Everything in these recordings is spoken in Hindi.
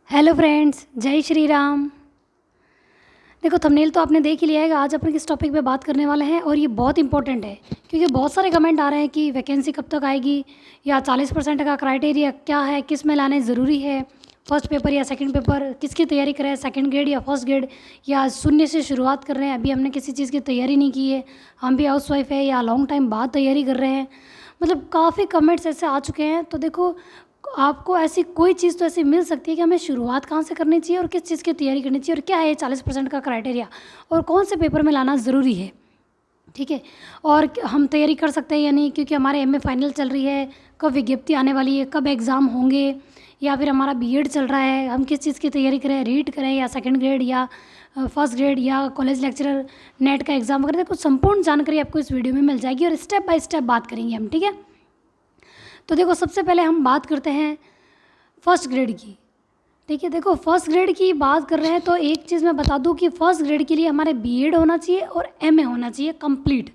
हेलो फ्रेंड्स, जय श्री राम। देखो थंबनेल तो आपने देख ही लिया है कि आज अपन किस टॉपिक पे बात करने वाले हैं और ये बहुत इंपॉर्टेंट है क्योंकि बहुत सारे कमेंट आ रहे हैं कि वैकेंसी कब तक आएगी या 40% का क्राइटेरिया क्या है, किस में लाने ज़रूरी है, फर्स्ट पेपर या सेकंड पेपर, किसकी तैयारी करें, सेकंड ग्रेड या फर्स्ट ग्रेड, या शून्य से शुरुआत कर रहे हैं, अभी हमने किसी चीज़ की तैयारी नहीं की है, हम भी हाउस वाइफ है या लॉन्ग टाइम बाद तैयारी कर रहे हैं। मतलब काफ़ी कमेंट्स ऐसे आ चुके हैं। तो देखो आपको ऐसी कोई चीज़ तो ऐसी मिल सकती है कि हमें शुरुआत कहाँ से करनी चाहिए और किस चीज़ की तैयारी करनी चाहिए और क्या है ये 40% का क्राइटेरिया और कौन से पेपर में लाना ज़रूरी है। ठीक है, और हम तैयारी कर सकते हैं या नहीं, क्योंकि हमारे एमए फाइनल चल रही है, कब विज्ञप्ति आने वाली है, कब एग्ज़ाम होंगे, या फिर हमारा बीएड चल रहा है, हम किस चीज़ की तैयारी करें, रीट करें या सेकंड ग्रेड या फर्स्ट ग्रेड या कॉलेज लेक्चरर, नेट का एग्ज़ाम वगैरह। देखो संपूर्ण जानकारी आपको इस वीडियो में मिल जाएगी और स्टेप बाय स्टेप बात करेंगे हम। ठीक है, तो देखो सबसे पहले हम बात करते हैं फर्स्ट ग्रेड की। ठीक है, देखो फर्स्ट ग्रेड की बात कर रहे हैं तो एक चीज़ मैं बता दूं कि फर्स्ट ग्रेड के लिए हमारे बीएड होना चाहिए और एमए होना चाहिए कंप्लीट।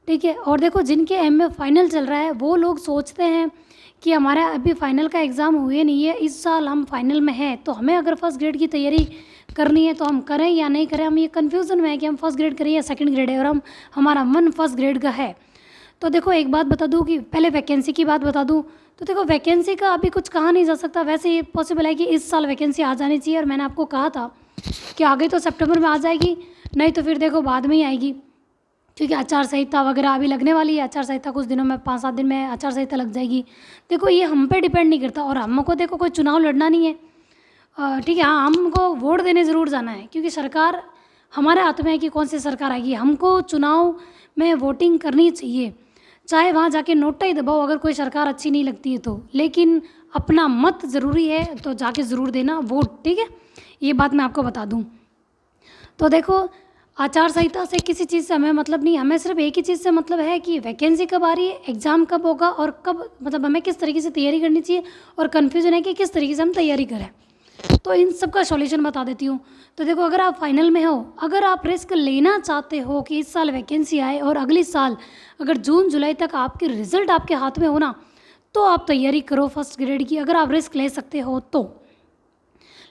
ठीक है, और देखो जिनके एमए फाइनल चल रहा है वो लोग सोचते हैं कि हमारा अभी फाइनल का एग्ज़ाम हुए नहीं है, इस साल हम फाइनल में हैं, तो हमें अगर फर्स्ट ग्रेड की तैयारी करनी है तो हम करें या नहीं करें। हम ये कन्फ्यूज़न में है कि हम फर्स्ट ग्रेड करें या सेकंड ग्रेड है, और हमारा मन फर्स्ट ग्रेड का है। तो देखो एक बात बता दूं कि पहले वैकेंसी की बात बता दूं तो देखो वैकेंसी का अभी कुछ कहा नहीं जा सकता। वैसे ये पॉसिबल है कि इस साल वैकेंसी आ जानी चाहिए, और मैंने आपको कहा था कि आगे तो सितंबर में आ जाएगी, नहीं तो फिर देखो बाद में ही आएगी, क्योंकि आचार संहिता वगैरह अभी लगने वाली है। आचार संहिता कुछ दिनों में, 5-7 दिन में आचार संहिता लग जाएगी। देखो ये हम पे डिपेंड नहीं करता, और हमको देखो कोई चुनाव लड़ना नहीं है। ठीक है, हाँ हमको वोट देने ज़रूर जाना है, क्योंकि सरकार हमारे हाथ में है कि कौन सी सरकार आएगी। हमको चुनाव में वोटिंग करनी चाहिए, चाहे वहाँ जाके नोटा ही दबाओ अगर कोई सरकार अच्छी नहीं लगती है तो, लेकिन अपना मत ज़रूरी है तो जाके ज़रूर देना वोट। ठीक है, ये बात मैं आपको बता दूँ। तो देखो आचार संहिता से किसी चीज़ से हमें मतलब नहीं, हमें सिर्फ एक ही चीज़ से मतलब है कि वैकेंसी कब आ रही है, एग्ज़ाम कब होगा और कब, मतलब हमें किस तरीके से तैयारी करनी चाहिए, और कन्फ्यूजन है कि किस तरीके से हम तैयारी करें। तो इन सब का सॉल्यूशन बता देती हूँ। तो देखो अगर आप फाइनल में हो, अगर आप रिस्क लेना चाहते हो कि इस साल वैकेंसी आए और अगले साल अगर जून जुलाई तक आपके रिजल्ट आपके हाथ में हो ना, तो आप तैयारी करो फर्स्ट ग्रेड की, अगर आप रिस्क ले सकते हो तो।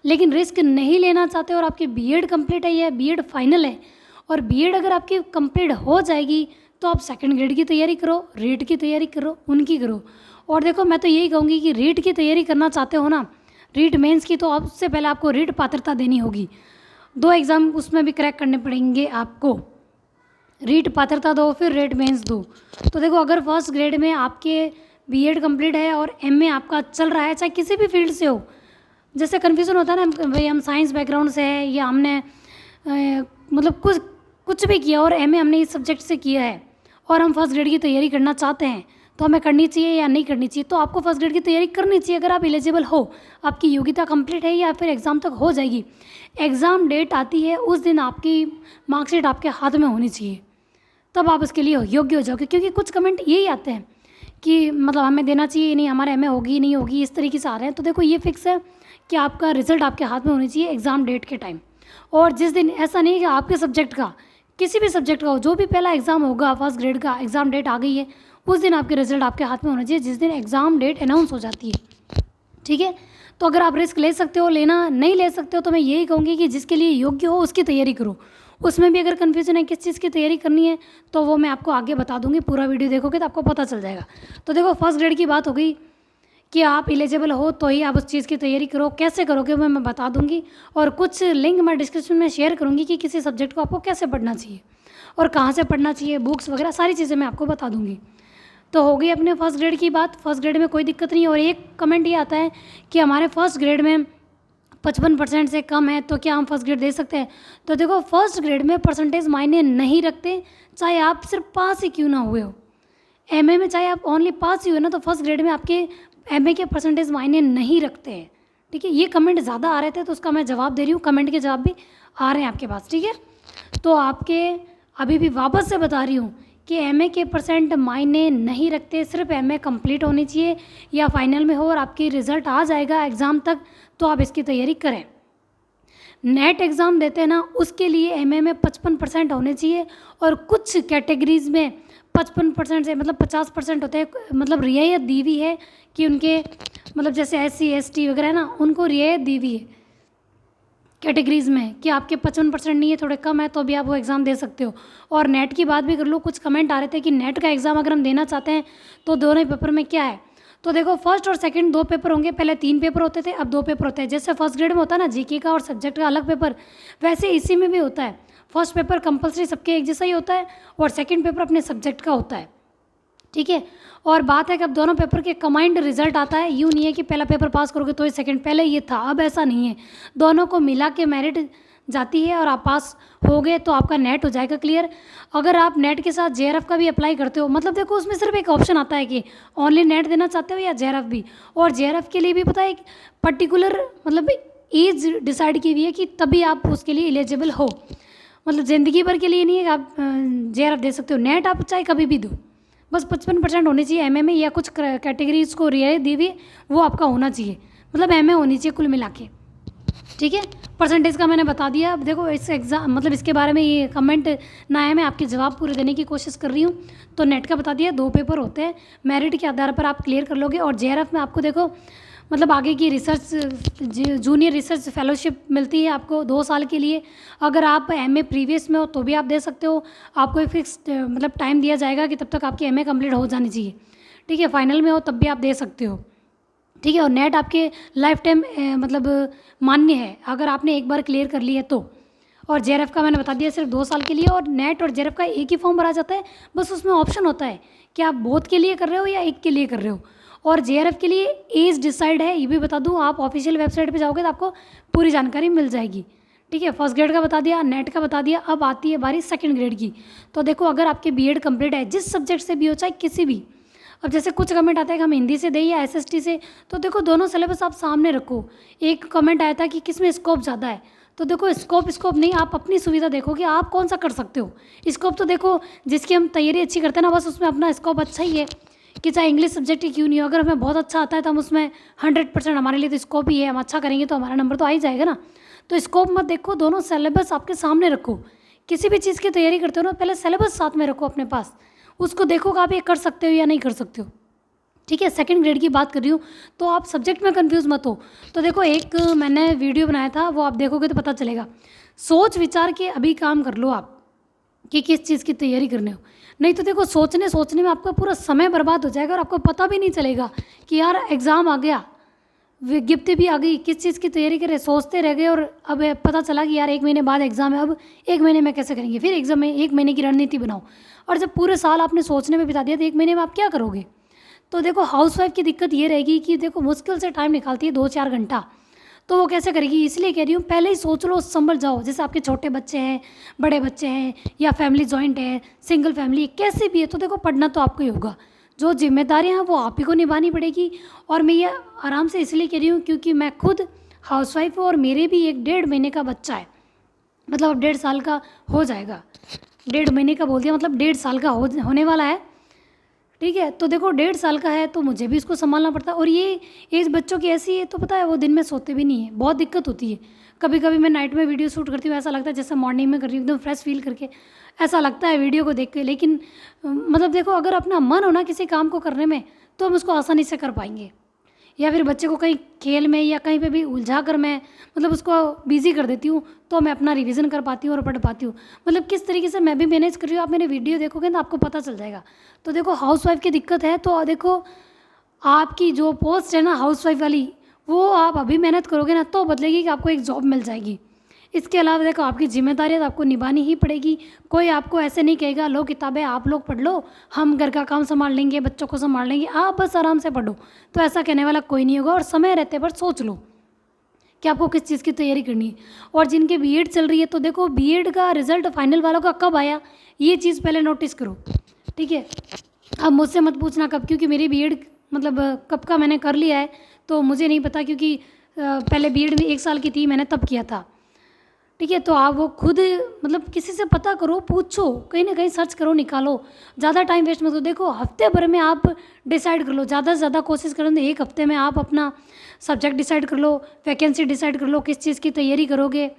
लेकिन रिस्क नहीं लेना चाहते और आपकी बीएड कंप्लीट है या बीएड फाइनल है, और बीएड अगर आपकी कंप्लीट हो जाएगी तो आप सेकंड ग्रेड की तैयारी करो, रीट की तैयारी करो, उनकी करो। और देखो मैं तो यही कहूँगी कि रीट की तैयारी करना चाहते हो ना, रीट मेंस की, तो उससे पहले आपको रीट पात्रता देनी होगी। 2 एग्ज़ाम उसमें भी क्रैक करने पड़ेंगे आपको। रीट पात्रता दो, फिर रीट मेंस दो। तो देखो अगर फर्स्ट ग्रेड में आपके बीएड कंप्लीट है और एमए आपका चल रहा है, चाहे किसी भी फील्ड से हो, जैसे कन्फ्यूज़न होता है ना भाई हम साइंस बैकग्राउंड से है या हमने मतलब कुछ भी किया और एमए हमने इस सब्जेक्ट से किया है और हम फर्स्ट ग्रेड की तैयारी करना चाहते हैं, तो हमें करनी चाहिए या नहीं करनी चाहिए। तो आपको फर्स्ट ग्रेड की तैयारी करनी चाहिए अगर आप एलिजिबल हो, आपकी योग्यता कंप्लीट है या फिर एग्ज़ाम तक हो जाएगी। एग्ज़ाम डेट आती है उस दिन आपकी मार्कशीट आपके हाथ में होनी चाहिए, तब आप उसके लिए योग्य हो जाओगे। क्योंकि कुछ कमेंट यही आते हैं कि मतलब हमें देना चाहिए नहीं, हमारे एमए होगी नहीं होगी, इस तरीके से आ रहे हैं। तो देखो ये फिक्स है कि आपका रिजल्ट आपके हाथ में होनी चाहिए एग्ज़ाम डेट के टाइम। और जिस दिन, ऐसा नहीं कि आपके सब्जेक्ट का, किसी भी सब्जेक्ट का हो, जो भी पहला एग्ज़ाम होगा फर्स्ट ग्रेड का, एग्ज़ाम डेट आ गई है उस दिन आपके रिजल्ट आपके हाथ में होना चाहिए, जिस दिन एग्ज़ाम डेट अनाउंस हो जाती है। ठीक है, तो अगर आप रिस्क ले सकते हो, लेना नहीं ले सकते हो, तो मैं यही कहूँगी कि जिसके लिए योग्य हो उसकी तैयारी करो। उसमें भी अगर कन्फ्यूजन है किस चीज़ की तैयारी करनी है तो वो मैं आपको आगे बता दूँगी, पूरा वीडियो देखोगे तो आपको पता चल जाएगा। तो देखो फर्स्ट ग्रेड की बात हो गई कि आप एलिजिबल हो तो ही आप उस चीज़ की तैयारी करो। कैसे करोगे वो मैं बता दूंगी, और कुछ लिंक मैं डिस्क्रिप्शन में शेयर करूंगी कि किसी सब्जेक्ट को आपको कैसे पढ़ना चाहिए और कहाँ से पढ़ना चाहिए, बुक्स वगैरह सारी चीज़ें मैं आपको बता दूंगी। तो हो गई अपने फर्स्ट ग्रेड की बात। फर्स्ट ग्रेड में कोई दिक्कत नहीं है। और एक कमेंट ये आता है कि हमारे फर्स्ट ग्रेड में 55% से कम है तो क्या हम फर्स्ट ग्रेड दे सकते हैं। तो देखो फर्स्ट ग्रेड में परसेंटेज मायने नहीं रखते, चाहे आप सिर्फ पास ही क्यों ना हुए हो। एमए में चाहे आप ओनली पास ही हुए ना, तो फर्स्ट ग्रेड में आपके एमए के परसेंटेज मायने नहीं रखते हैं। ठीक है, ये कमेंट ज़्यादा आ रहे थे तो उसका मैं जवाब दे रही हूँ, कमेंट के जवाब भी आ रहे हैं आपके पास। ठीक है, तो आपके अभी भी वापस से बता रही हूँ कि एमए के परसेंट मायने नहीं रखते, सिर्फ एमए कंप्लीट होनी चाहिए या फाइनल में हो और आपकी रिज़ल्ट आ जाएगा एग्ज़ाम तक, तो आप इसकी तैयारी करें। नेट एग्ज़ाम देते हैं ना, उसके लिए एमए में 55% होने चाहिए, और कुछ कैटेगरीज़ में 55% से मतलब 50% होते हैं, मतलब रियायत दी हुई है कि उनके मतलब जैसे SC ST वगैरह है ना, उनको रियायत दी हुई है कैटेगरीज़ में कि आपके 55% नहीं है, थोड़े कम है, तो भी आप वो एग्ज़ाम दे सकते हो। और नेट की बात भी कर लो, कुछ कमेंट आ रहे थे कि नेट का एग्ज़ाम अगर हम देना चाहते हैं तो दोनों ही पेपर में क्या है। तो देखो फर्स्ट और सेकंड 2 पेपर होंगे, पहले 3 पेपर होते थे, अब 2 पेपर होते हैं। जैसे फर्स्ट ग्रेड में होता है ना GK का और सब्जेक्ट का अलग पेपर, वैसे इसी में भी होता है। फर्स्ट पेपर कंपलसरी सबके एक जैसा ही होता है और सेकंड पेपर अपने सब्जेक्ट का होता है, ठीक है। और बात है कि अब दोनों पेपर के कंबाइंड रिजल्ट आता है, यूँ नहीं है कि पहला पेपर पास करोगे तो ही सेकंड, पहले ये था, अब ऐसा नहीं है। दोनों को मिला के मेरिट जाती है और आप पास हो गए तो आपका नेट हो जाएगा क्लियर। अगर आप नेट के साथ JRF का भी अप्लाई करते हो, मतलब देखो उसमें सिर्फ एक ऑप्शन आता है कि ओनली नेट देना चाहते हो या JRF भी। और JRF के लिए भी पता है एक पर्टिकुलर मतलब एज डिसाइड की हुई है कि तभी आप उसके लिए एलिजिबल हो, मतलब ज़िंदगी भर के लिए नहीं है कि आप JRF दे सकते हो। नेट आप चाहे कभी भी दो, बस 55% होनी चाहिए MM में, या कुछ कैटेगरीज को रियायत दी हुई वो आपका होना चाहिए, मतलब MM होनी चाहिए कुल मिला के, ठीक है। परसेंटेज का मैंने बता दिया। अब देखो इस एग्ज़ाम मतलब इसके बारे में ये कमेंट ना है, मैं आपके जवाब पूरे देने की कोशिश कर रही हूँ। तो नेट का बता दिया, 2 पेपर होते हैं, मेरिट के आधार पर आप क्लियर कर लोगे। और JRF में आपको देखो मतलब आगे की रिसर्च जूनियर रिसर्च फेलोशिप मिलती है आपको 2 साल के लिए। अगर आप MA प्रीवियस में हो तो भी आप दे सकते हो, आपको एक फिक्स मतलब टाइम दिया जाएगा कि तब तक आपकी MA कंप्लीट हो जानी चाहिए, ठीक है। फाइनल में हो तब भी आप दे सकते हो, ठीक है। और नेट आपके लाइफ टाइम मतलब मान्य है अगर आपने एक बार क्लियर कर ली है तो। और JRF का मैंने बता दिया सिर्फ 2 साल के लिए, और नेट और JRF का एक ही फॉर्म भरा जाता है, बस उसमें ऑप्शन होता है कि आप बोथ के लिए कर रहे हो या एक के लिए कर रहे हो। और JRF के लिए एज डिसाइड है, ये भी बता दूं, आप ऑफिशियल वेबसाइट पे जाओगे तो आपको पूरी जानकारी मिल जाएगी, ठीक है। फर्स्ट ग्रेड का बता दिया, नेट का बता दिया, अब आती है बारी सेकंड ग्रेड की। तो देखो अगर आपके BEd कंप्लीट है, जिस सब्जेक्ट से भी हो चाहे किसी भी, अब जैसे कुछ कमेंट आता है कि हम हिंदी से दें या SST से, तो देखो दोनों सिलेबस आप सामने रखो। एक कमेंट आया था कि किस में स्कोप ज़्यादा है, तो देखो स्कोप नहीं, आप अपनी सुविधा देखो कि आप कौन सा कर सकते हो। स्कोप तो देखो जिसकी हम तैयारी अच्छी करते हैं ना, बस उसमें अपना स्कोप अच्छा ही है कि चाहे इंग्लिश सब्जेक्ट ही क्यों नहीं हो, अगर हमें बहुत अच्छा आता है तो हम उसमें 100% हमारे लिए तो स्कोप ही है, हम अच्छा करेंगे तो हमारा नंबर तो आ ही जाएगा ना। तो स्कोप मत देखो, दोनों सिलेबस आपके सामने रखो। किसी भी चीज़ की तैयारी करते हो ना, पहले सिलेबस साथ में रखो अपने पास, उसको देखो कि आप ये कर सकते हो या नहीं कर सकते हो, ठीक है। सेकंड ग्रेड की बात कर रही हूँ, तो आप सब्जेक्ट में कंफ्यूज मत हो। तो देखो एक मैंने वीडियो बनाया था, वो आप देखोगे तो पता चलेगा। सोच विचार के अभी काम कर लो आप कि किस चीज़ की तैयारी करने हो, नहीं तो देखो सोचने में आपका पूरा समय बर्बाद हो जाएगा और आपको पता भी नहीं चलेगा कि यार एग्ज़ाम आ गया, विज्ञप्ति भी आ गई, किस चीज़ की तैयारी करें, सोचते रह गए और अब पता चला कि यार 1 महीने बाद एग्ज़ाम है, अब 1 महीने में कैसे करेंगे, फिर एग्ज़ाम में 1 महीने की रणनीति बनाओ। और जब पूरे साल आपने सोचने में बिता दिया तो 1 महीने में आप क्या करोगे। तो देखो हाउसवाइफ की दिक्कत ये रहेगी कि देखो मुश्किल से टाइम निकालती है 2-4 घंटा, तो वो कैसे करेगी। इसलिए कह रही हूँ पहले ही सोच लो, समझ जाओ। जैसे आपके छोटे बच्चे हैं, बड़े बच्चे हैं, या फैमिली जॉइंट है, सिंगल फैमिली, कैसे भी है, तो देखो पढ़ना तो आपको ही होगा। जो जिम्मेदारियाँ हैं वो आप ही को निभानी पड़ेगी। और मैं ये आराम से इसलिए कह रही हूँ क्योंकि मैं खुद हाउसवाइफ हूँ और मेरे भी एक 1.5 महीने का बच्चा है, मतलब अब 1.5 साल का हो जाएगा। 1.5 महीने का बोल दिया, मतलब 1.5 साल का होने वाला है, ठीक है। तो देखो 1.5 साल का है तो मुझे भी इसको संभालना पड़ता है। और ये एज बच्चों की ऐसी है, तो पता है वो दिन में सोते भी नहीं है, बहुत दिक्कत होती है। कभी कभी मैं नाइट में वीडियो शूट करती हूँ, ऐसा लगता है जैसे मॉर्निंग में कर रही हूँ, एकदम फ्रेश फील करके ऐसा लगता है वीडियो को देख के। लेकिन मतलब देखो अगर अपना मन हो ना किसी काम को करने में, तो हम उसको आसानी से कर पाएंगे। या फिर बच्चे को कहीं खेल में या कहीं पे भी उलझा कर मैं मतलब उसको बिज़ी कर देती हूँ, तो मैं अपना रिवीजन कर पाती हूँ और पढ़ पाती हूँ। मतलब किस तरीके से मैं भी मैनेज कर रही हूँ, आप मेरे वीडियो देखोगे तो आपको पता चल जाएगा। तो देखो हाउसवाइफ की दिक्कत है, तो देखो आपकी जो पोस्ट है ना हाउसवाइफ वाली, वो आप अभी मेहनत करोगे ना तो बदलेगी कि आपको एक जॉब मिल जाएगी। इसके अलावा देखो आपकी जिम्मेदारियाँ तो आपको निभानी ही पड़ेगी। कोई आपको ऐसे नहीं कहेगा लो किताबें आप लोग पढ़ लो, हम घर का काम संभाल लेंगे, बच्चों को संभाल लेंगे, आप बस आराम से पढ़ो, तो ऐसा कहने वाला कोई नहीं होगा। और समय रहते पर सोच लो कि आपको किस चीज़ की तैयारी करनी है। और जिनके BEd चल रही है, तो देखो BEd का रिजल्ट फाइनल वालों का कब आया, ये चीज़ पहले नोटिस करो, ठीक है। अब मुझसे मत पूछना कब, क्योंकि मेरी BEd मतलब कब का मैंने कर लिया है तो मुझे नहीं पता, क्योंकि पहले BEd में 1 साल की थी, मैंने तब किया था, ठीक है। तो आप वो खुद मतलब किसी से पता करो, पूछो, कहीं ना कहीं सर्च करो, निकालो, ज़्यादा टाइम वेस्ट मत करो। देखो हफ्ते भर में आप डिसाइड कर लो, ज़्यादा से ज़्यादा कोशिश करो तो 1 हफ्ते में आप अपना सब्जेक्ट डिसाइड कर लो, वैकेंसी डिसाइड कर लो, किस चीज़ की तैयारी करोगे,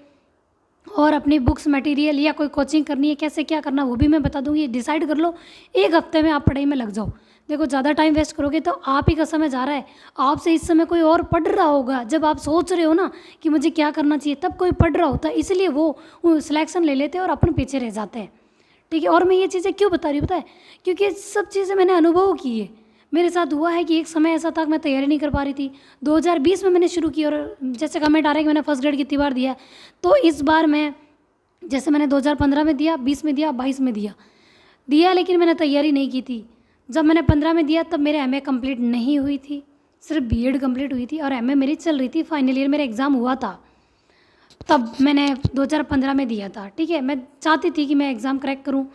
और अपनी बुक्स मटेरियल या कोई कोचिंग करनी है, कैसे क्या करना वो भी मैं बता दूंगी। डिसाइड कर लो, एक हफ्ते में आप पढ़ाई में लग जाओ। देखो ज़्यादा टाइम वेस्ट करोगे तो आप ही का समय जा रहा है। आपसे इस समय कोई और पढ़ रहा होगा, जब आप सोच रहे हो ना कि मुझे क्या करना चाहिए, तब कोई पढ़ रहा होता है, इसलिए वो सिलेक्शन ले लेते हैं और अपन पीछे रह जाते हैं। ठीक है, और मैं ये चीज़ें क्यों बता रही हूँ पता है, क्योंकि ये सब चीज़ें मैंने अनुभव की है। मेरे साथ हुआ है कि एक समय ऐसा था कि मैं तैयारी नहीं कर पा रही थी। 2020 में मैंने शुरू की, और जैसे कमेंट आ रहा है कि मैंने फर्स्ट ग्रेड कितनी बार दिया, तो इस बार मैं, जैसे मैंने 2015 में दिया, 20 में दिया, 22 में दिया, लेकिन मैंने तैयारी नहीं की थी। जब मैंने 15 में दिया तब मेरे एमए कंप्लीट नहीं हुई थी, सिर्फ बीएड कंप्लीट हुई थी और एमए मेरी चल रही थी, फाइनल ईयर मेरा एग्ज़ाम हुआ था, तब मैंने 2015 में दिया था। ठीक है, मैं चाहती थी कि मैं एग्ज़ाम क्रैक करूं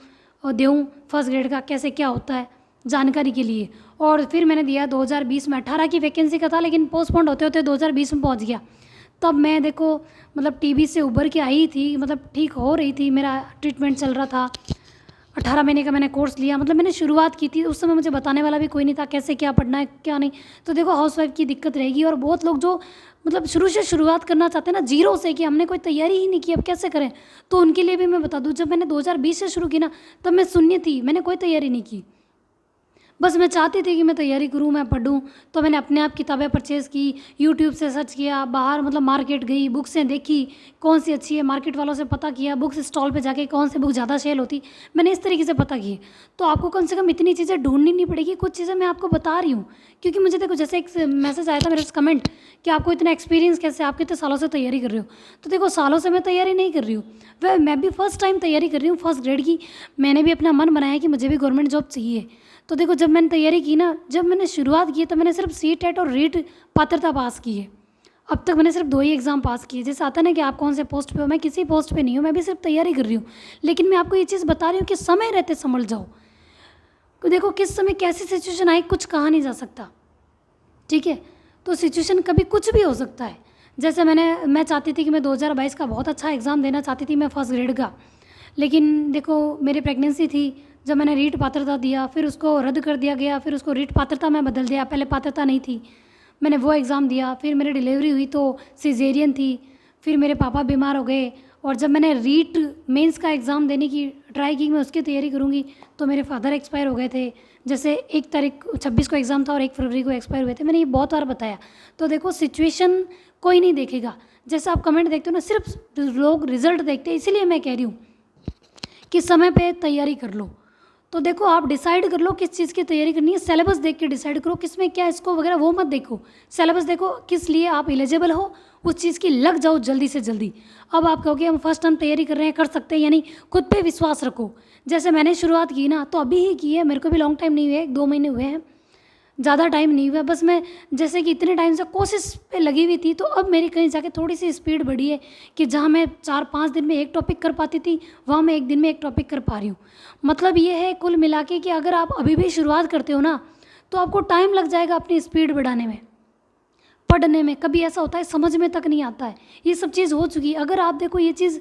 और दूँ फर्स्ट ग्रेड का, कैसे क्या होता है जानकारी के लिए। और फिर मैंने दिया 2020 में, 18 की वैकेंसी का था, लेकिन पोस्टपोन्ड होते होते 2020 में पहुंच गया। तब मैं देखो मतलब टीबी से उभर के आई थी, मतलब ठीक हो रही थी, मेरा ट्रीटमेंट चल रहा था। 18 महीने का मैंने कोर्स लिया, मतलब मैंने शुरुआत की थी। उस समय मुझे बताने वाला भी कोई नहीं था कैसे क्या पढ़ना है क्या नहीं। तो देखो हाउसवाइफ की दिक्कत रहेगी, और बहुत लोग जो मतलब शुरू से शुरुआत करना चाहते हैं ना, जीरो से, कि हमने कोई तैयारी ही नहीं की, अब कैसे करें, तो उनके लिए भी मैं बता दूं, जब मैंने 2020 से शुरू की ना, तब मैं शून्य थी, मैंने कोई तैयारी नहीं की। बस मैं चाहती थी कि मैं तैयारी करूँ, मैं पढूं, तो मैंने अपने आप किताबें परचेज़ की, यूट्यूब से सर्च किया, बाहर मतलब मार्केट गई, बुक्सें देखी कौन सी अच्छी है, मार्केट वालों से पता किया, बुक्स स्टॉल पे जाके कौन सी बुक ज़्यादा सेल होती, मैंने इस तरीके से पता की। तो आपको कम से कम इतनी चीज़ें ढूंढनी नहीं पड़ेगी, कुछ चीज़ें मैं आपको बता रही हूँ। क्योंकि मुझे देखो, जैसे एक मैसेज आया था मेरे से कमेंट कि आपको इतना एक्सपीरियंस कैसे, आप कितने सालों से तैयारी कर रहे हो। तो देखो सालों से मैं तैयारी नहीं कर रही हूँ, वह मैं भी फर्स्ट टाइम तैयारी कर रही हूँ फर्स्ट ग्रेड की। मैंने भी अपना मन बनाया कि मुझे भी गवर्नमेंट जॉब चाहिए। तो देखो जब मैंने तैयारी की ना, जब मैंने शुरुआत की तो मैंने सिर्फ सीटेट और रीट पात्रता पास की है। अब तक मैंने सिर्फ 2 ही एग्ज़ाम पास किए। जैसे आता है ना कि आप कौन से पोस्ट पे हो, मैं किसी पोस्ट पे नहीं हूँ, मैं भी सिर्फ तैयारी कर रही हूँ। लेकिन मैं आपको ये चीज़ बता रही हूँ कि समय रहते संभल जाओ। तो देखो किस समय कैसी सिचुएशन आए कुछ कहा नहीं जा सकता। ठीक है, तो सिचुएशन कभी कुछ भी हो सकता है। जैसे मैं चाहती थी कि मैं 2022 का बहुत अच्छा एग्ज़ाम देना चाहती थी, मैं फर्स्ट ग्रेड का। लेकिन देखो मेरी प्रेगनेंसी थी, जब मैंने रीट पात्रता दिया फिर उसको रद्द कर दिया गया, फिर उसको रीट पात्रता में बदल दिया, पहले पात्रता नहीं थी। मैंने वो एग्ज़ाम दिया, फिर मेरी डिलीवरी हुई तो सिजेरियन थी, फिर मेरे पापा बीमार हो गए। और जब मैंने रीट मेंस का एग्ज़ाम देने की ट्राई की, मैं उसकी तैयारी करूँगी, तो मेरे फादर एक्सपायर हो गए थे। जैसे 1 तारीख 26 को एग्ज़ाम था और 1 फरवरी को एक्सपायर हुए थे। मैंने ये बहुत बार बताया। तो देखो सिचुएशन कोई नहीं देखेगा, जैसे आप कमेंट देखते हो ना, सिर्फ लोग रिजल्ट देखते हैं। इसीलिए मैं कह रही हूँ कि समय पे तैयारी कर लो। तो देखो आप डिसाइड कर लो किस चीज़ की तैयारी करनी है, सिलेबस देख के डिसाइड करो किस में क्या इसको वगैरह, वो मत देखो। सिलेबस देखो किस लिए आप एलिजिबल हो, उस चीज़ की लग जाओ जल्दी से जल्दी। अब आप कहोगे हम फर्स्ट टाइम तैयारी कर रहे हैं, कर सकते हैं, यानी खुद पे विश्वास रखो। जैसे मैंने शुरुआत की ना, तो अभी ही की है, मेरे को भी लॉन्ग टाइम नहीं हुए, 1-2 महीने हुए हैं, ज़्यादा टाइम नहीं हुआ। बस मैं जैसे कि इतने टाइम से कोशिश पे लगी हुई थी, तो अब मेरी कहीं जाके थोड़ी सी स्पीड बढ़ी है कि जहाँ मैं 4-5 दिन में एक टॉपिक कर पाती थी, वहाँ मैं 1 दिन में एक टॉपिक कर पा रही हूँ। मतलब ये है कुल मिला के कि अगर आप अभी भी शुरुआत करते हो ना, तो आपको टाइम लग जाएगा अपनी स्पीड बढ़ाने में, पढ़ने में। कभी ऐसा होता है समझ में तक नहीं आता है, ये सब चीज़ हो चुकी है। अगर आप देखो ये चीज़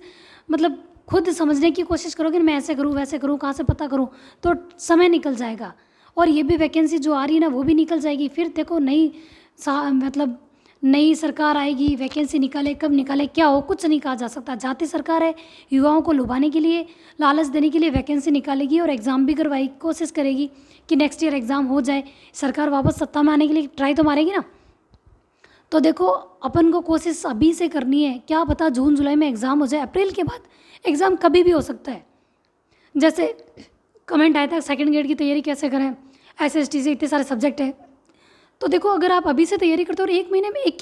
मतलब खुद समझने की कोशिश करोगे, मैं ऐसे करूँ वैसे करूँ, कहाँ से पता करूँ, तो समय निकल जाएगा। और ये भी वैकेंसी जो आ रही है ना, वो भी निकल जाएगी। फिर देखो मतलब नई सरकार आएगी, वैकेंसी निकाले, कब निकाले क्या हो, कुछ नहीं कहा जा सकता। जाती सरकार है, युवाओं को लुभाने के लिए, लालच देने के लिए वैकेंसी निकालेगी और एग्ज़ाम भी करवाई, कोशिश करेगी कि नेक्स्ट ईयर एग्ज़ाम हो जाए। सरकार वापस सत्ता में आने के लिए ट्राई तो मारेगी ना। तो देखो अपन को कोशिश अभी से करनी है, क्या पता जून जुलाई में एग्ज़ाम हो जाए, अप्रैल के बाद एग्ज़ाम कभी भी हो सकता है। जैसे कमेंट आया था सेकंड ग्रेड की तैयारी कैसे करें, एसएसटी से इतने सारे सब्जेक्ट हैं। तो देखो अगर आप अभी से तैयारी करते हो और 1 महीने में एक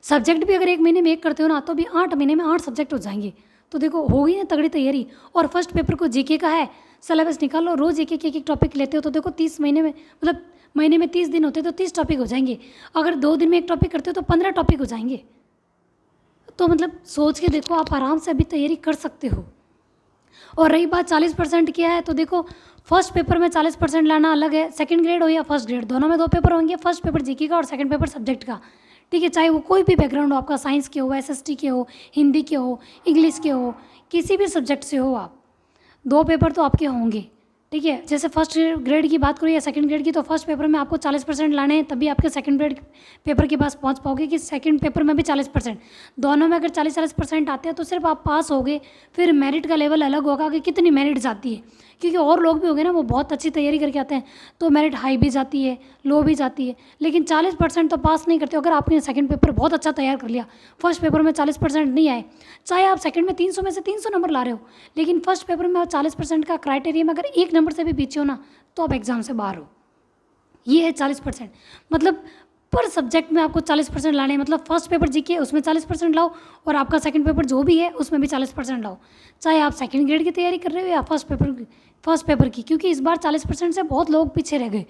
सब्जेक्ट भी अगर 1 महीने में एक करते हो ना, तो भी 8 महीने में 8 सब्जेक्ट हो जाएंगे। तो देखो हो गई ना तगड़ी तैयारी। और फर्स्ट पेपर को जीके का है, सिलेबस निकालो, रोज़ एक टॉपिक लेते हो, तो देखो 30 महीने में, मतलब महीने में 30 दिन होते तो 30 टॉपिक हो जाएंगे। अगर 2 दिन में एक टॉपिक करते हो तो 15 टॉपिक हो जाएंगे। तो मतलब सोच के देखो, आप आराम से अभी तैयारी कर सकते हो। और रही बात 40% की है, तो देखो फर्स्ट पेपर में 40% लाना अलग है, सेकंड ग्रेड हो या फर्स्ट ग्रेड, दोनों में 2 पेपर होंगे, फर्स्ट पेपर जीके का और सेकंड पेपर सब्जेक्ट का। ठीक है, चाहे वो कोई भी बैकग्राउंड हो आपका, साइंस के हो, एसएसटी के हो, हिंदी के हो, इंग्लिश के हो, किसी भी सब्जेक्ट से हो आप, 2 पेपर तो आपके होंगे। ठीक है। जैसे फर्स्ट ग्रेड की बात करूँ या सेकंड ग्रेड की, तो फर्स्ट पेपर में आपको 40% लाने हैं, तभी आपके सेकंड ग्रेड पेपर के पास पहुंच पाओगे कि सेकंड पेपर में भी 40%। दोनों में अगर 40% आते हैं तो सिर्फ आप पास होगे। फिर मेरिट का लेवल अलग होगा कि कितनी मेरिट जाती है, क्योंकि और लोग भी होंगे ना, वो बहुत अच्छी तैयारी करके आते हैं, तो मेरिट हाई भी जाती है, लो भी जाती है, लेकिन 40% तो पास नहीं करते। अगर आपने सेकंड पेपर बहुत अच्छा तैयार कर लिया, फर्स्ट पेपर में 40% नहीं आए, चाहे आप सेकंड में 300 में से 300 नंबर ला रहे हो, लेकिन फर्स्ट पेपर में 40% का क्राइटेरिया में अगर एक नंबर से भी पीछे हो ना, तो आप एग्ज़ाम से बाहर हो। ये है 40%। मतलब पर सब्जेक्ट में आपको 40% लाने हैं। मतलब फर्स्ट पेपर जीके उसमें 40% लाओ, और आपका सेकंड पेपर जो भी है उसमें भी 40% लाओ, चाहे आप सेकंड ग्रेड की तैयारी कर रहे हो या फर्स्ट पेपर की, क्योंकि इस बार 40% से बहुत लोग पीछे रह गए।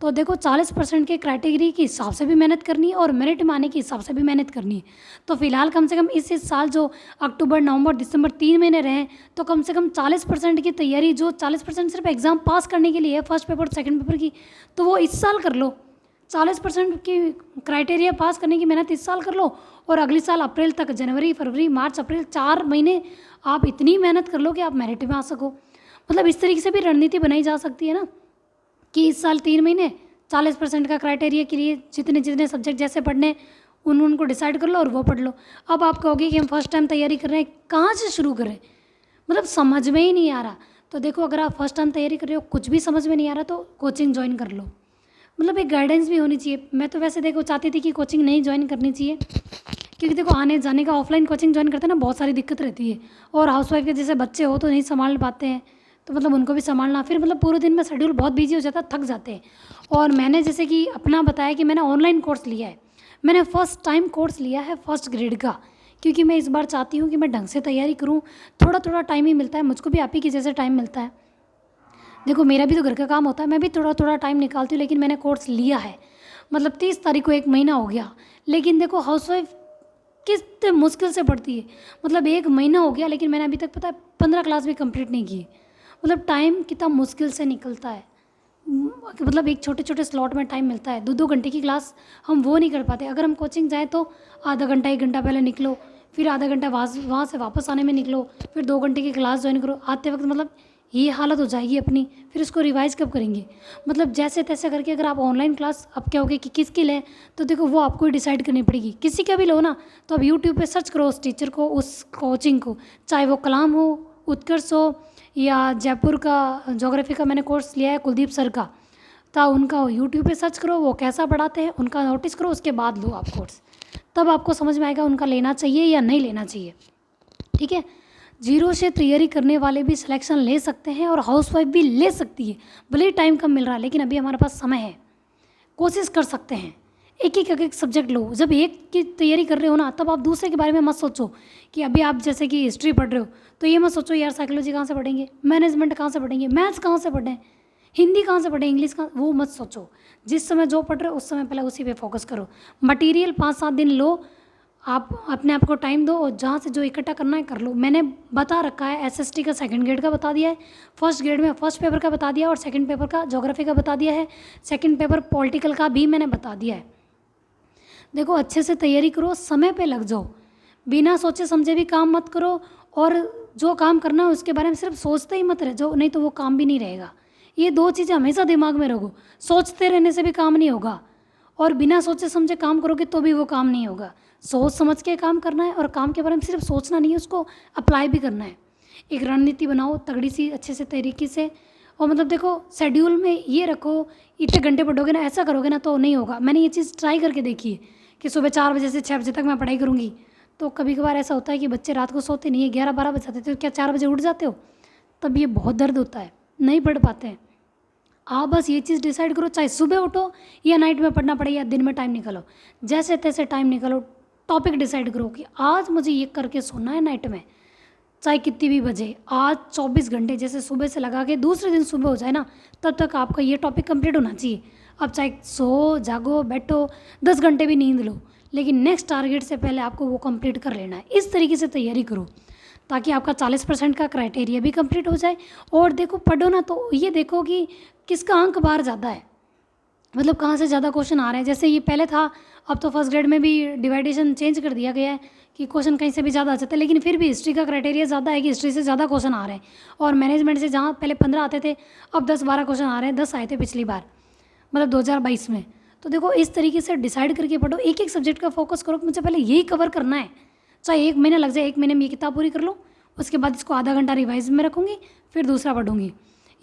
तो देखो 40% के क्राइटेरिया के हिसाब से भी मेहनत करनी है और मेरिट में आने के हिसाब से भी मेहनत करनी है। तो फिलहाल कम से कम इस साल जो अक्टूबर नवंबर दिसंबर 3 महीने रहे, तो कम से कम 40% की तैयारी, जो 40% सिर्फ एग्ज़ाम पास करने के लिए है फर्स्ट पेपर सेकंड पेपर की, तो वो इस साल कर लो। 40% की क्राइटेरिया पास करने की मेहनत इस साल कर लो, और अगले साल अप्रैल तक, जनवरी फरवरी मार्च अप्रैल 4 महीने आप इतनी मेहनत कर लो कि आप मेरिट में आ सको। मतलब इस तरीके से भी रणनीति बनाई जा सकती है ना, कि इस साल 3 महीने 40% का क्राइटेरिया के लिए जितने जितने सब्जेक्ट जैसे पढ़ने उनको डिसाइड कर लो और वो पढ़ लो। अब आप कहोगे कि हम फर्स्ट टाइम तैयारी कर रहे हैं, कहाँ से शुरू करें, मतलब समझ में ही नहीं आ रहा। तो देखो अगर आप फर्स्ट टाइम तैयारी कर रहे हो, कुछ भी समझ में नहीं आ रहा, तो कोचिंग ज्वाइन कर लो। मतलब एक गाइडेंस भी होनी चाहिए। मैं तो वैसे देखो चाहती थी कि कोचिंग नहीं ज्वाइन करनी चाहिए, क्योंकि देखो आने जाने का ऑफलाइन कोचिंग ज्वाइन करते हैं ना, बहुत सारी दिक्कत रहती है, और हाउसवाइफ के जैसे बच्चे हो तो नहीं संभाल पाते हैं, तो मतलब उनको भी संभालना, फिर मतलब पूरे दिन में शेड्यूल बहुत बिजी हो जाता है, थक जाते हैं। और मैंने जैसे कि अपना बताया कि मैंने ऑनलाइन कोर्स लिया है, मैंने फर्स्ट टाइम कोर्स लिया है फर्स्ट ग्रेड का, क्योंकि मैं इस बार चाहती हूँ कि मैं ढंग से तैयारी करूँ। थोड़ा थोड़ा टाइम ही मिलता है मुझको भी, आप ही की जैसे टाइम मिलता है। देखो मेरा भी तो घर का काम होता है, मैं भी थोड़ा थोड़ा टाइम निकालती हूँ, लेकिन मैंने कोर्स लिया है। मतलब 30 तारीख को 1 महीना हो गया, लेकिन देखो हाउसवाइफ कितने मुश्किल से पढ़ती है। मतलब 1 महीना हो गया, लेकिन मैंने अभी तक पता है 15 क्लास भी कंप्लीट नहीं की। मतलब टाइम कितना मुश्किल से निकलता है। मतलब एक छोटे छोटे स्लॉट में टाइम मिलता है, 2-2 घंटे की क्लास हम वो नहीं कर पाते। अगर हम कोचिंग जाएँ तो आधा घंटा 1 घंटा पहले निकलो, फिर आधा घंटा वहाँ से वापस आने में निकलो, फिर 2 घंटे की क्लास ज्वाइन करो, आते वक्त मतलब ये हालत हो जाएगी अपनी। फिर उसको रिवाइज़ कब करेंगे। मतलब जैसे तैसे करके अगर आप ऑनलाइन क्लास, अब क्या होगी कि किसकी लें, तो देखो वो आपको ही डिसाइड करनी पड़ेगी। किसी का भी लो ना, तो अब यूट्यूब पे सर्च करो उस टीचर को, उस कोचिंग को, चाहे वो कलाम हो, उत्कर्ष हो, या जयपुर का ज्योग्राफी का मैंने कोर्स लिया है कुलदीप सर का, तो उनका यूट्यूब पे सर्च करो वो कैसा पढ़ाते हैं, उनका नोटिस करो, उसके बाद लो आप कोर्स, तब आपको समझ में आएगा उनका लेना चाहिए या नहीं लेना चाहिए। ठीक है। जीरो से तैयारी करने वाले भी सिलेक्शन ले सकते हैं और हाउसवाइफ भी ले सकती है, भले ही टाइम कम मिल रहा है, लेकिन अभी हमारे पास समय है, कोशिश कर सकते हैं। एक सब्जेक्ट लो, जब एक की तैयारी कर रहे हो ना, तब आप दूसरे के बारे में मत सोचो कि अभी आप जैसे कि हिस्ट्री पढ़ रहे हो, तो ये मत सोचो यार साइकोलॉजी कहाँ से पढ़ेंगे, मैनेजमेंट कहाँ से पढ़ेंगे, मैथ्स कहाँ से पढ़ें, हिंदी कहाँ से पढ़ें, इंग्लिश कहाँ, वो मत सोचो। जिस समय जो पढ़ रहे हो उस समय पहले उसी पे फोकस करो। मटेरियल 5-7 दिन लो, आप अपने आप को टाइम दो, और जहाँ से जो इकट्ठा करना है कर लो। मैंने बता रखा है, एसएसटी का सेकंड ग्रेड का बता दिया है, फर्स्ट ग्रेड में फर्स्ट पेपर का बता दिया, और सेकंड पेपर का ज्योग्राफी का बता दिया है, सेकंड पेपर पॉलिटिकल का भी मैंने बता दिया है। देखो अच्छे से तैयारी करो, समय पे लग जाओ, बिना सोचे समझे भी काम मत करो, और जो काम करना है उसके बारे में सिर्फ सोचते ही मत रह जाओ, नहीं तो वो काम भी नहीं रहेगा। ये 2 चीज़ें हमेशा दिमाग में रखो, सोचते रहने से भी काम नहीं होगा, और बिना सोचे समझे काम करोगे तो भी वो काम नहीं होगा। सोच समझ के काम करना है, और काम के बारे में सिर्फ सोचना नहीं है, उसको अप्लाई भी करना है। एक रणनीति बनाओ तगड़ी सी, अच्छे से तरीके से, और मतलब देखो शेड्यूल में ये रखो, इतने घंटे पढ़ोगे ना, ऐसा करोगे ना तो नहीं होगा। मैंने ये चीज़ ट्राई करके देखी है कि सुबह 4 बजे से 6 बजे तक मैं पढ़ाई करूँगी, तो कभी कभार ऐसा होता है कि बच्चे रात को सोते नहीं है, 11-12 बजे जाते, तो क्या 4 बजे उठ जाते हो, तब ये बहुत दर्द होता है, नहीं पढ़ पाते हैं। आप बस ये चीज़ डिसाइड करो, चाहे सुबह उठो या नाइट में पढ़ना पड़े या दिन में टाइम निकालो, जैसे तैसे टाइम निकालो, टॉपिक डिसाइड करो कि आज मुझे ये करके सोना है नाइट में, चाहे कितनी भी बजे, आज 24 घंटे जैसे सुबह से लगा के दूसरे दिन सुबह हो जाए ना, तब तक आपका ये टॉपिक कंप्लीट होना चाहिए। अब चाहे सो जागो बैठो 10 घंटे भी नींद लो, लेकिन नेक्स्ट टारगेट से पहले आपको वो कंप्लीट कर लेना है। इस तरीके से तैयारी करो ताकि आपका 40% का क्राइटेरिया भी कंप्लीट हो जाए। और देखो पढ़ो ना तो ये देखो कि किसका अंक बाहर ज़्यादा है, मतलब कहाँ से ज़्यादा क्वेश्चन आ रहे हैं। जैसे ये पहले था, अब तो फर्स्ट ग्रेड में भी डिवाइडेशन चेंज कर दिया गया है कि क्वेश्चन कहीं से भी ज़्यादा आ जाते हैं, लेकिन फिर भी हिस्ट्री का क्राइटेरिया ज़्यादा है कि हिस्ट्री से ज़्यादा क्वेश्चन आ रहे हैं। और मैनेजमेंट से जहाँ पहले 15 आते थे, अब 10-12 क्वेश्चन आ रहे हैं, 10 आए थे पिछली बार, मतलब 2022 में। तो देखो इस तरीके से डिसाइड करके पढ़ो, एक एक सब्जेक्ट का फोकस करो कि मुझे पहले यही कवर करना है, चाहे 1 महीना लग जाए, 1 महीने में ये किताब पूरी कर लो, उसके बाद इसको आधा घंटा रिवाइज में रखूँगी, फिर दूसरा पढ़ूंगी।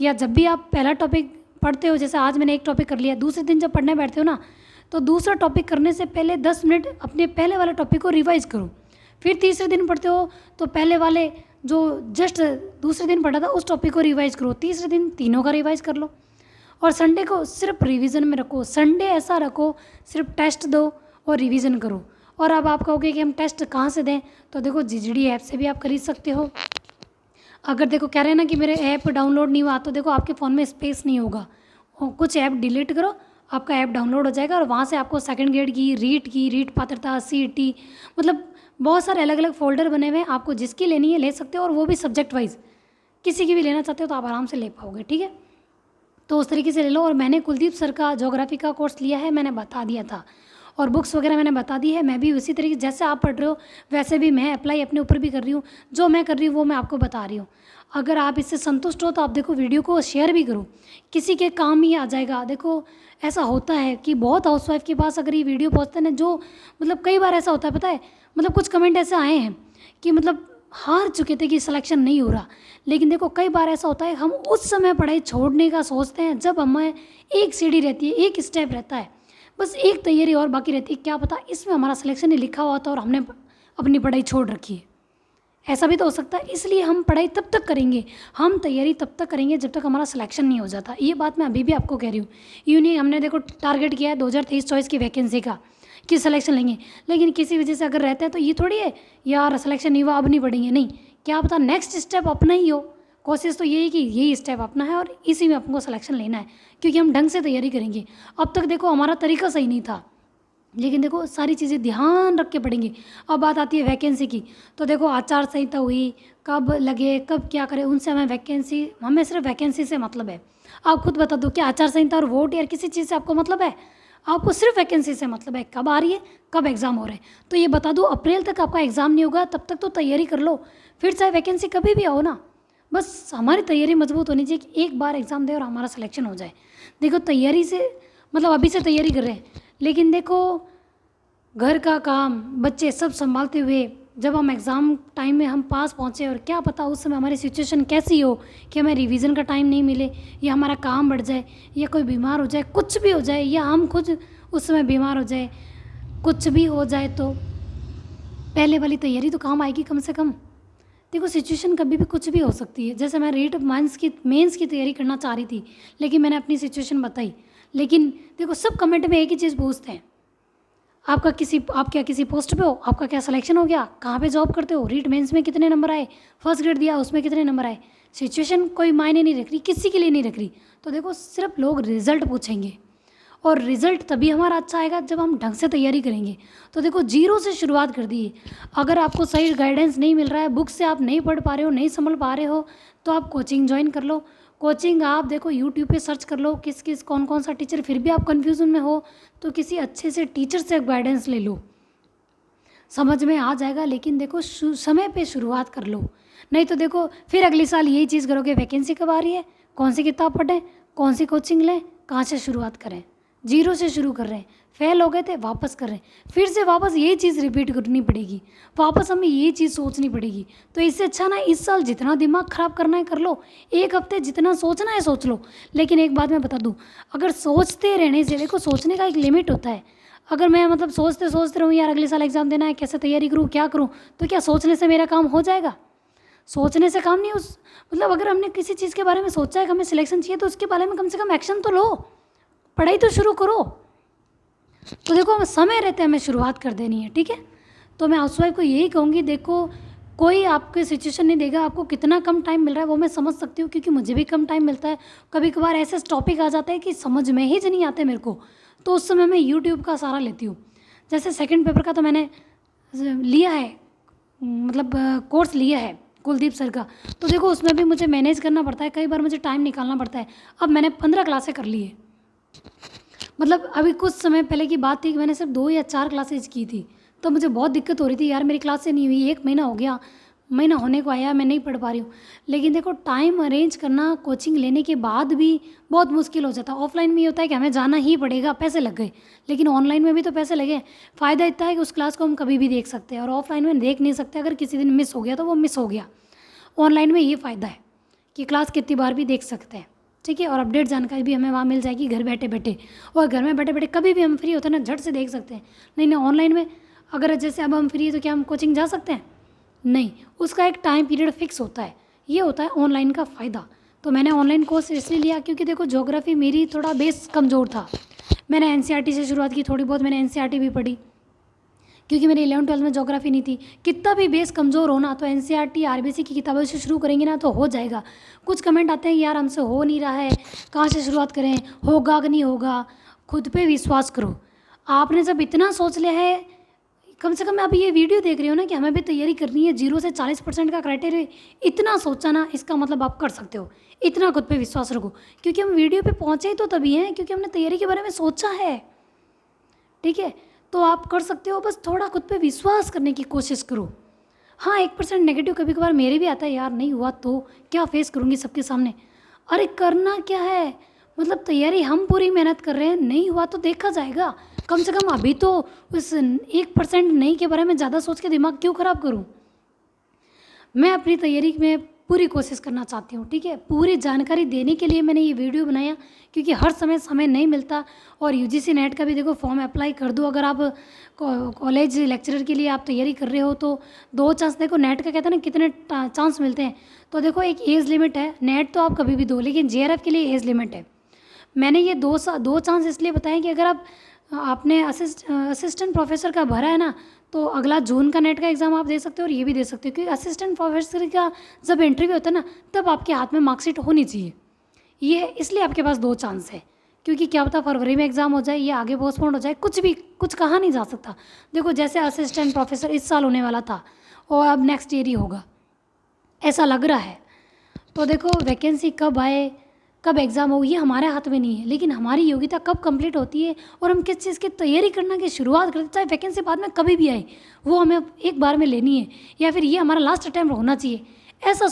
या जब भी आप पहला टॉपिक पढ़ते हो, जैसे आज मैंने एक टॉपिक कर लिया, दूसरे दिन जब पढ़ने बैठते हो ना, तो दूसरा टॉपिक करने से पहले 10 मिनट अपने पहले वाले टॉपिक को रिवाइज करो। फिर तीसरे दिन पढ़ते हो तो पहले वाले जो जस्ट दूसरे दिन पढ़ा था उस टॉपिक को रिवाइज करो, तीसरे दिन तीनों का रिवाइज कर लो। और संडे को सिर्फ रिवीजन में रखो, संडे ऐसा रखो सिर्फ टेस्ट दो और रिवीजन करो। और अब आप कहोगे कि हम टेस्ट कहाँ से दें, तो देखो जीजीडी ऐप से भी आप खरीद सकते हो। अगर देखो कह रहे हैं ना कि मेरे ऐप डाउनलोड नहीं हुआ, तो देखो आपके फ़ोन में स्पेस नहीं होगा, कुछ ऐप डिलीट करो, आपका ऐप डाउनलोड हो जाएगा और वहाँ से आपको सेकंड ग्रेड की रीट पात्रता, सीईटी, मतलब बहुत सारे अलग अलग फोल्डर बने हुए हैं, आपको जिसकी लेनी है ले सकते हो, और वो भी सब्जेक्ट वाइज। किसी की भी लेना चाहते हो तो आप आराम से ले पाओगे, ठीक है। तो उस तरीके से ले लो। और मैंने कुलदीप सर का ज्योग्राफी का कोर्स लिया है, मैंने बता दिया था, और बुक्स वगैरह मैंने बता दी है। मैं भी उसी तरीके जैसे आप पढ़ रहे हो वैसे भी मैं अप्लाई अपने ऊपर भी कर रही हूँ, जो मैं कर रही हूँ वो मैं आपको बता रही हूँ। अगर आप इससे संतुष्ट हो तो आप देखो वीडियो को शेयर भी करो, किसी के काम ही आ जाएगा। देखो ऐसा होता है कि बहुत हाउसवाइफ के पास अगर ये वीडियो पहुँचता है ना, जो मतलब कई बार ऐसा होता है पता है, मतलब कुछ कमेंट ऐसे आए हैं कि मतलब हार चुके थे कि सिलेक्शन नहीं हो रहा। लेकिन देखो कई बार ऐसा होता है, हम उस समय पढ़ाई छोड़ने का सोचते हैं जब हमें एक सीढ़ी रहती है, एक स्टेप रहता है, बस एक तैयारी और बाकी रहती है, क्या पता इसमें हमारा सिलेक्शन नहीं लिखा हुआ था और हमने अपनी पढ़ाई छोड़ रखी है। ऐसा भी तो हो सकता है। इसलिए हम पढ़ाई तब तक करेंगे, हम तैयारी तब तक करेंगे जब तक हमारा सिलेक्शन नहीं हो जाता। ये बात मैं अभी भी आपको कह रही हूँ। यूँ नहीं हमने देखो टारगेट किया है 2023 चॉइस की वैकेंसी का कि सिलेक्शन लेंगे, लेकिन किसी वजह से अगर रहता है तो ये थोड़ी है यार सिलेक्शन नहीं हुआ अब नहीं पढ़ेंगे, नहीं, क्या पता नेक्स्ट स्टेप अपना ही हो। कोशिश तो यही कि यही स्टेप अपना है और इसी में आपको सिलेक्शन लेना है, क्योंकि हम ढंग से तैयारी करेंगे। अब तक देखो हमारा तरीका सही नहीं था, लेकिन देखो सारी चीज़ें ध्यान रख के पढ़ेंगे। अब बात आती है वैकेंसी की, तो देखो आचार संहिता हुई, कब लगे कब क्या करें, उनसे हमें सिर्फ वैकेंसी से मतलब है। आप खुद बता दो कि आचार संहिता और वोट या किसी चीज़ से आपको मतलब है? आपको सिर्फ वैकेंसी से मतलब है, कब आ रही है कब एग्ज़ाम हो रहे हैं। तो ये बता दो अप्रैल तक आपका एग्ज़ाम नहीं होगा, तब तक तो तैयारी कर लो, फिर चाहे वैकेंसी कभी भी आओ ना, बस हमारी तैयारी मजबूत होनी चाहिए कि एक बार एग्ज़ाम दे और हमारा सिलेक्शन हो जाए। देखो तैयारी से मतलब अभी से तैयारी कर रहे हैं, लेकिन देखो घर का काम बच्चे सब संभालते हुए जब हम एग्ज़ाम टाइम में हम पास पहुँचे, और क्या पता उस समय हमारी सिचुएशन कैसी हो कि हमें रिवीजन का टाइम नहीं मिले, या हमारा काम बढ़ जाए, या कोई बीमार हो जाए, कुछ भी हो जाए, या हम खुद उस समय बीमार हो जाए, कुछ भी हो जाए, तो पहले वाली तैयारी तो काम आएगी कम से कम। देखो सिचुएशन कभी भी कुछ भी हो सकती है। जैसे मैं रीट मेंस की तैयारी करना चाह रही थी, लेकिन मैंने अपनी सिचुएशन बताई। लेकिन देखो सब कमेंट में एक ही चीज़ पूछते हैं, आप क्या किसी पोस्ट पे हो, आपका क्या सिलेक्शन हो गया, कहाँ पे जॉब करते हो, रीट मेंस में कितने नंबर आए, फर्स्ट ग्रेड दिया उसमें कितने नंबर आए। सिचुएशन कोई मायने नहीं रख रही, किसी के लिए नहीं रख रही। तो देखो सिर्फ लोग रिजल्ट पूछेंगे, और रिजल्ट तभी हमारा अच्छा आएगा जब हम ढंग से तैयारी करेंगे। तो देखो जीरो से शुरुआत कर दी है। अगर आपको सही गाइडेंस नहीं मिल रहा है, बुक से आप नहीं पढ़ पा रहे हो, नहीं समझ पा रहे हो, तो आप कोचिंग ज्वाइन कर लो। कोचिंग आप देखो यूट्यूब पे सर्च कर लो किस किस कौन कौन सा टीचर, फिर भी आप कन्फ्यूज़न में हो तो किसी अच्छे से टीचर से गाइडेंस ले लो, समझ में आ जाएगा। लेकिन देखो समय पे शुरुआत कर लो, नहीं तो देखो फिर अगले साल यही चीज़ करोगे, वैकेंसी कब आ रही है, कौन सी किताब पढ़ें, कौन सी कोचिंग लें, कहाँ से शुरुआत करें। जीरो से शुरू कर रहे हैं, फेल हो गए थे वापस कर रहे हैं, फिर से वापस यही चीज़ रिपीट करनी पड़ेगी, वापस हमें यही चीज़ सोचनी पड़ेगी। तो इससे अच्छा ना इस साल जितना दिमाग ख़राब करना है कर लो, एक हफ्ते जितना सोचना है सोच लो। लेकिन एक बात मैं बता दूँ, अगर सोचते रहने से, देखो सोचने का एक लिमिट होता है। अगर मैं मतलब सोचते सोचते रहूँ यार अगले साल एग्ज़ाम देना है, कैसे तैयारी करूँ, क्या करूँ, तो क्या सोचने से मेरा काम हो जाएगा? सोचने से काम नहीं। उस मतलब अगर हमने किसी चीज़ के बारे में सोचा है कि हमें सिलेक्शन चाहिए, तो उसके बारे में कम से कम एक्शन तो लो, पढ़ाई तो शुरू करो। तो देखो हमें समय रहते हमें शुरुआत कर देनी है, ठीक है। तो मैं हाउसवाइफ को यही कहूँगी, देखो कोई आपके सिचुएशन नहीं देगा, आपको कितना कम टाइम मिल रहा है वो मैं समझ सकती हूँ, क्योंकि मुझे भी कम टाइम मिलता है। कभी कभार ऐसे टॉपिक आ जाते हैं कि समझ में ही नहीं आते मेरे को, तो उस समय मैं यूट्यूब का सहारा लेती हूँ। जैसे सेकंड पेपर का तो मैंने लिया है, मतलब कोर्स लिया है कुलदीप सर का, तो देखो उसमें भी मुझे मैनेज करना पड़ता है, कई बार मुझे टाइम निकालना पड़ता है। अब मैंने 15 क्लासें कर ली है, मतलब अभी कुछ समय पहले की बात थी कि मैंने सिर्फ 2 या 4 क्लासेज की थी, तो मुझे बहुत दिक्कत हो रही थी, यार मेरी क्लास से नहीं हुई, 1 महीना हो गया, महीना होने को आया, मैं नहीं पढ़ पा रही हूँ। लेकिन देखो टाइम अरेंज करना कोचिंग लेने के बाद भी बहुत मुश्किल हो जाता है। ऑफलाइन में ये होता है कि हमें जाना ही पड़ेगा, पैसे लग गए, लेकिन ऑनलाइन में भी तो पैसे लगे। फ़ायदा इतना है कि उस क्लास को हम कभी भी देख सकते हैं, और ऑफलाइन में देख नहीं सकते, अगर किसी दिन मिस हो गया तो वो मिस हो गया। ऑनलाइन में ये फ़ायदा है कि क्लास कितनी बार भी देख सकते हैं, ठीक है, और अपडेट जानकारी भी हमें वहाँ मिल जाएगी घर बैठे बैठे, और घर में बैठे बैठे कभी भी हम फ्री होते हैं ना, झट से देख सकते हैं। नहीं ऑनलाइन में अगर जैसे अब हम फ्री है तो क्या हम कोचिंग जा सकते हैं? नहीं, उसका एक टाइम पीरियड फिक्स होता है। ये होता है ऑनलाइन का फ़ायदा। तो मैंने ऑनलाइन कोर्स इसलिए लिया क्योंकि देखो ज्योग्राफी मेरी थोड़ा बेस कमज़ोर था। मैंने एनसीईआरटी से शुरुआत की, थोड़ी बहुत मैंने एनसीईआरटी भी पढ़ी, क्योंकि मेरी 11th-12 में ज्योग्राफी नहीं थी। कितना भी बेस कमज़ोर हो ना, तो एनसीईआरटी आरबीसी की किताबों से शुरू करेंगे ना तो हो जाएगा। कुछ कमेंट आते हैं यार हमसे हो नहीं रहा है, कहाँ से शुरुआत करें, होगा कि नहीं होगा, खुद पे विश्वास करो। आपने जब इतना सोच लिया है, कम से कम आप ये वीडियो देख रहे हो ना कि हमें भी तैयारी करनी है, 0 से 40% का क्राइटेरिया, इतना सोचा ना, इसका मतलब आप कर सकते हो। इतना खुद पे विश्वास रखो, क्योंकि हम वीडियो पे पहुँचे ही तो तभी हैं क्योंकि हमने तैयारी के बारे में सोचा है, ठीक है। तो आप कर सकते हो, बस थोड़ा खुद पे विश्वास करने की कोशिश करो। हाँ, 1% नेगेटिव कभी कभार मेरे भी आता है, यार नहीं हुआ तो क्या फेस करूँगी सबके सामने। अरे करना क्या है, मतलब तैयारी हम पूरी मेहनत कर रहे हैं, नहीं हुआ तो देखा जाएगा। कम से कम अभी तो उस 1% नहीं के बारे में ज़्यादा सोच के दिमाग क्यों ख़राब करूँ। मैं अपनी तैयारी में पूरी कोशिश करना चाहती हूँ, ठीक है। पूरी जानकारी देने के लिए मैंने ये वीडियो बनाया, क्योंकि हर समय नहीं मिलता। और यूजीसी नेट का भी देखो फॉर्म अप्लाई कर दो, अगर आप कॉलेज लेक्चरर के लिए आप तैयारी कर रहे हो तो 2 चांस, देखो नेट का कहते हैं ना कितने चांस मिलते हैं, तो देखो एक एज लिमिट है। नेट तो आप कभी भी दो, लेकिन जेआरएफ के लिए एज लिमिट है। मैंने ये 2 चांस इसलिए बताए कि अगर आप आपने असिस्टेंट प्रोफेसर का भरा है ना, तो अगला जून का नेट का एग्ज़ाम आप दे सकते हो, और ये भी दे सकते हो, क्योंकि असिस्टेंट प्रोफेसर का जब इंटरव्यू होता है ना, तब आपके हाथ में मार्कशीट होनी चाहिए। ये है, इसलिए आपके पास 2 चांस है, क्योंकि क्या पता फरवरी में एग्ज़ाम हो जाए या आगे पोस्टपोन हो जाए, कुछ भी कुछ कहा नहीं जा सकता। देखो जैसे असिस्टेंट प्रोफेसर इस साल होने वाला था और अब नेक्स्ट ईयर ही होगा, ऐसा लग रहा है। तो देखो वैकेंसी कब आए, कब एग्ज़ाम हो, ये हमारे हाथ में नहीं है, लेकिन हमारी योग्यता कब कंप्लीट होती है और हम किस चीज़ की तैयारी करना की शुरुआत करते, चाहे वैकेंसी बाद में कभी भी आए, वो हमें एक बार में लेनी है, या फिर ये हमारा लास्ट अटैम्प्ट होना चाहिए, ऐसा